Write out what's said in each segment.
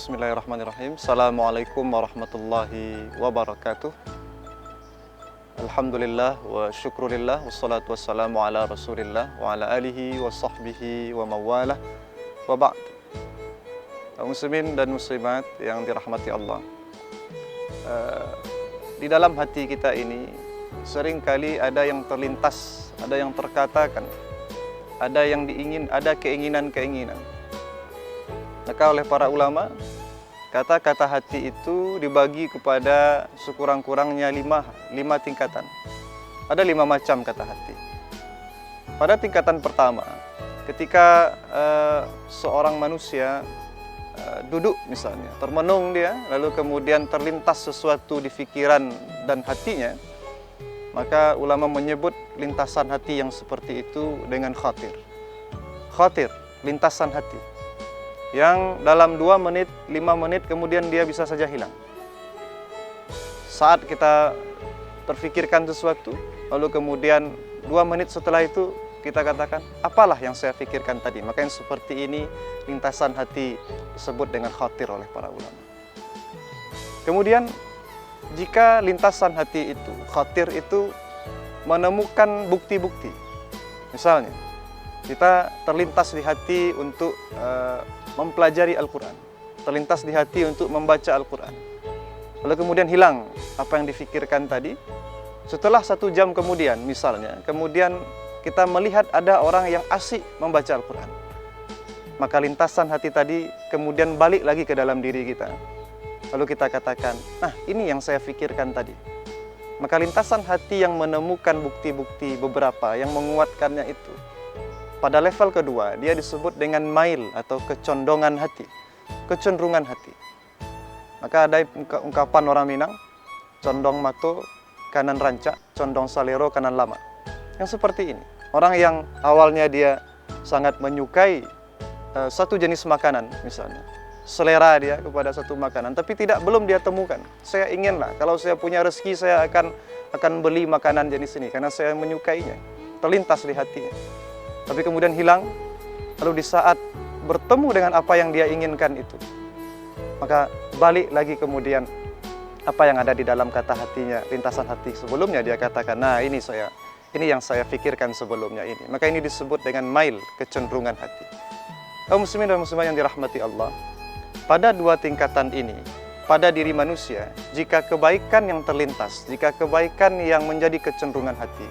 Bismillahirrahmanirrahim. Assalamualaikum warahmatullahi wabarakatuh. Alhamdulillah wa syukurillah wassalatu wassalamu ala rasulillah wa ala alihi wa sahbihi wa mawalah wa ba'd. Muslimin dan muslimat yang dirahmati Allah, di dalam hati kita ini seringkali ada yang terlintas, ada yang terkatakan, ada yang diingin, ada keinginan-keinginan. Maka oleh para ulama, kata-kata hati itu dibagi kepada sekurang-kurangnya lima tingkatan. Ada 5 macam kata hati. Pada tingkatan pertama, ketika seorang manusia duduk misalnya, termenung dia, lalu kemudian terlintas sesuatu di pikiran dan hatinya, maka ulama menyebut lintasan hati yang seperti itu dengan khatir. Khatir, lintasan hati yang dalam 2 menit, 5 menit kemudian dia bisa saja hilang. Saat kita terfikirkan sesuatu, lalu kemudian 2 menit setelah itu kita katakan, apalah yang saya pikirkan tadi? Maka yang seperti ini lintasan hati disebut dengan khatir oleh para ulama. Kemudian jika lintasan hati itu, khatir itu menemukan bukti-bukti, misalnya kita terlintas di hati untuk mempelajari Al-Quran, terlintas di hati untuk membaca Al-Quran, lalu kemudian hilang apa yang difikirkan tadi. Setelah 1 jam kemudian misalnya, kemudian kita melihat ada orang yang asyik membaca Al-Quran, maka lintasan hati tadi kemudian balik lagi ke dalam diri kita, lalu kita katakan, nah ini yang saya fikirkan tadi. Maka lintasan hati yang menemukan bukti-bukti beberapa yang menguatkannya itu, pada level kedua, dia disebut dengan mail atau kecondongan hati, kecenderungan hati. Maka ada ungkapan orang Minang, condong mato, kanan rancak, condong salero, kanan lama. Yang seperti ini. Orang yang awalnya dia sangat menyukai satu jenis makanan misalnya, selera dia kepada satu makanan, tapi belum dia temukan. Saya inginlah, kalau saya punya rezeki saya akan beli makanan jenis ini, karena saya menyukainya. Terlintas di hatinya. Tapi kemudian hilang, lalu di saat bertemu dengan apa yang dia inginkan itu, maka balik lagi kemudian apa yang ada di dalam kata hatinya, lintasan hati sebelumnya, dia katakan, nah ini yang saya pikirkan sebelumnya ini. Maka ini disebut dengan mail, kecenderungan hati. Kaum muslimin dan muslimat yang dirahmati Allah, pada 2 tingkatan ini, pada diri manusia, jika kebaikan yang terlintas, jika kebaikan yang menjadi kecenderungan hati,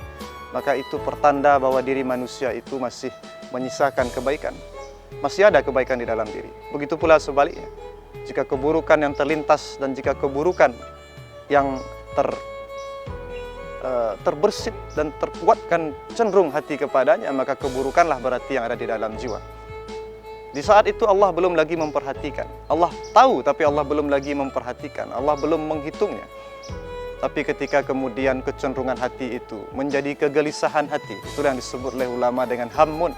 maka itu pertanda bahwa diri manusia itu masih menyisakan kebaikan. Masih ada kebaikan di dalam diri. Begitu pula sebaliknya. Jika keburukan yang terlintas dan jika keburukan yang terbersit dan terkuatkan cenderung hati kepadanya, maka keburukanlah berarti yang ada di dalam jiwa. Di saat itu Allah belum lagi memperhatikan. Allah tahu tapi Allah belum lagi memperhatikan. Allah belum menghitungnya. Tapi ketika kemudian kecenderungan hati itu menjadi kegelisahan hati, itu yang disebut oleh ulama dengan hammun.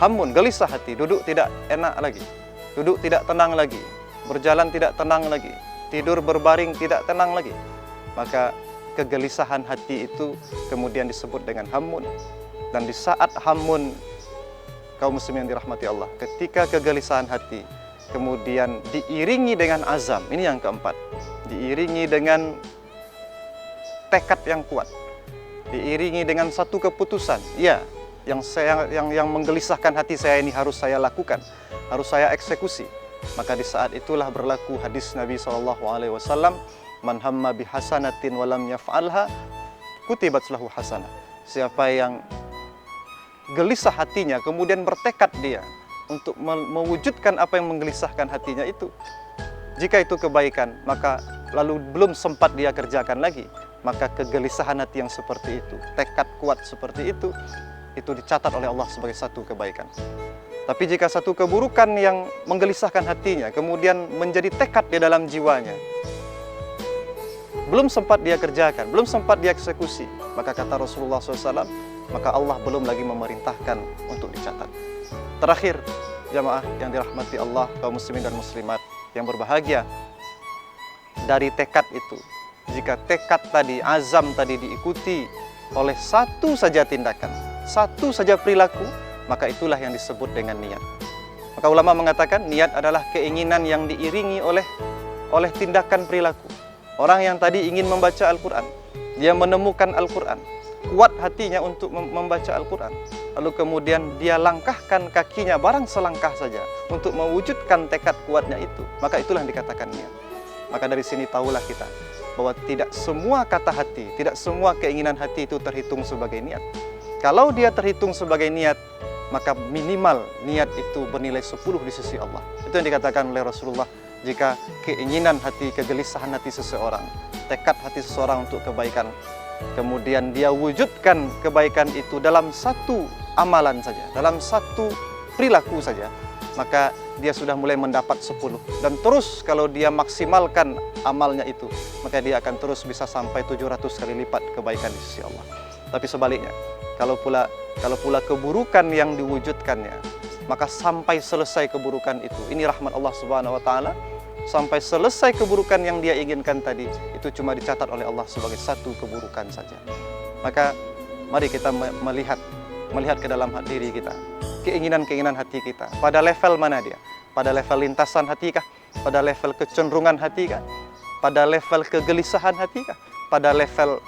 Hammun, gelisah hati, duduk tidak enak lagi, duduk tidak tenang lagi, berjalan tidak tenang lagi, tidur berbaring tidak tenang lagi. Maka kegelisahan hati itu kemudian disebut dengan hammun. Dan di saat hammun, kaum muslimin yang dirahmati Allah, ketika kegelisahan hati kemudian diiringi dengan azam, ini yang keempat, diiringi dengan tekad yang kuat, diiringi dengan satu keputusan, ya, yang menggelisahkan hati saya ini harus saya lakukan, harus saya eksekusi. Maka di saat itulah berlaku hadis Nabi SAW, man hamma bihasanatin walam yaf'alha kutibat lahu hasanah. Siapa yang gelisah hatinya kemudian bertekad dia untuk mewujudkan apa yang menggelisahkan hatinya itu, jika itu kebaikan, maka lalu belum sempat dia kerjakan lagi, maka kegelisahan hati yang seperti itu, tekad kuat seperti itu dicatat oleh Allah sebagai satu kebaikan. Tapi jika satu keburukan yang menggelisahkan hatinya kemudian menjadi tekad di dalam jiwanya, belum sempat dia kerjakan, belum sempat dia eksekusi, maka kata Rasulullah SAW, maka Allah belum lagi memerintahkan untuk dicatat. Terakhir, jamaah yang dirahmati Allah, kaum muslimin dan muslimat yang berbahagia, dari tekad itu, jika tekad tadi, azam tadi diikuti oleh satu saja tindakan, satu saja perilaku, maka itulah yang disebut dengan niat. Maka ulama mengatakan niat adalah keinginan yang diiringi oleh tindakan perilaku. Orang yang tadi ingin membaca Al-Quran, dia menemukan Al-Quran, kuat hatinya untuk membaca Al-Quran, lalu kemudian dia langkahkan kakinya barang selangkah saja untuk mewujudkan tekad kuatnya itu, maka itulah yang dikatakan niat. Maka dari sini tahulah kita bahwa tidak semua kata hati, tidak semua keinginan hati itu terhitung sebagai niat. Kalau dia terhitung sebagai niat, maka minimal niat itu bernilai 10 di sisi Allah. Itu yang dikatakan oleh Rasulullah, jika keinginan hati, kegelisahan hati seseorang, tekad hati seseorang untuk kebaikan, kemudian dia wujudkan kebaikan itu dalam satu amalan saja, dalam satu perilaku saja, maka dia sudah mulai mendapat 10. Dan terus kalau dia maksimalkan amalnya itu, maka dia akan terus bisa sampai 700 kali lipat kebaikan di sisi Allah. Tapi sebaliknya, kalau pula keburukan yang diwujudkannya, maka sampai selesai keburukan itu, ini rahmat Allah Subhanahu wa taala, sampai selesai keburukan yang dia inginkan tadi, itu cuma dicatat oleh Allah sebagai satu keburukan saja. Maka mari kita melihat ke dalam diri kita, keinginan-keinginan hati kita, pada level mana dia? Pada level lintasan hati kah? Pada level kecenderungan hati kah? Pada level kegelisahan hati kah? Pada level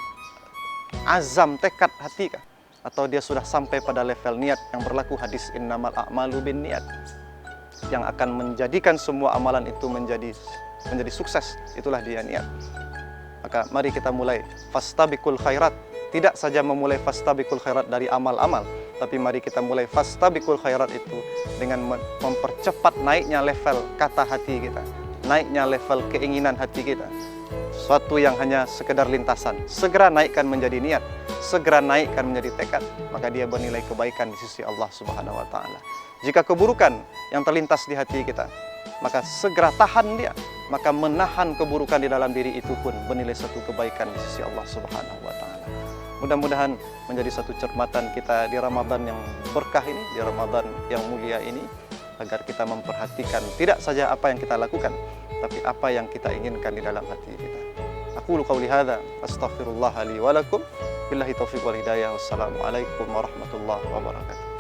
azam, tekad hati kah? Atau dia sudah sampai pada level niat yang berlaku hadis innamal a'malu binniyat, yang akan menjadikan semua amalan itu menjadi sukses, itulah dia niat. Maka mari kita mulai fastabiqul khairat. Tidak saja memulai fastabiqul khairat dari amal-amal, tapi mari kita mulai fastabiqul khairat itu dengan mempercepat naiknya level kata hati kita, naiknya level keinginan hati kita. Suatu yang hanya sekedar lintasan, segera naikkan menjadi niat, segera naikkan menjadi tekad, maka dia bernilai kebaikan di sisi Allah Subhanahu wa taala. Jika keburukan yang terlintas di hati kita, maka segera tahan dia, maka menahan keburukan di dalam diri itu pun bernilai satu kebaikan di sisi Allah Subhanahu wa taala. Mudah-mudahan menjadi satu cermatan kita di Ramadan yang berkah ini, di Ramadan yang mulia ini, agar kita memperhatikan tidak saja apa yang kita lakukan, tapi apa yang kita inginkan di dalam hati kita. Aqulu qauli hadza, astaghfirullah li wa lakum, billahi taufiq wal hidayah. Wassalamualaikum warahmatullahi wabarakatuh.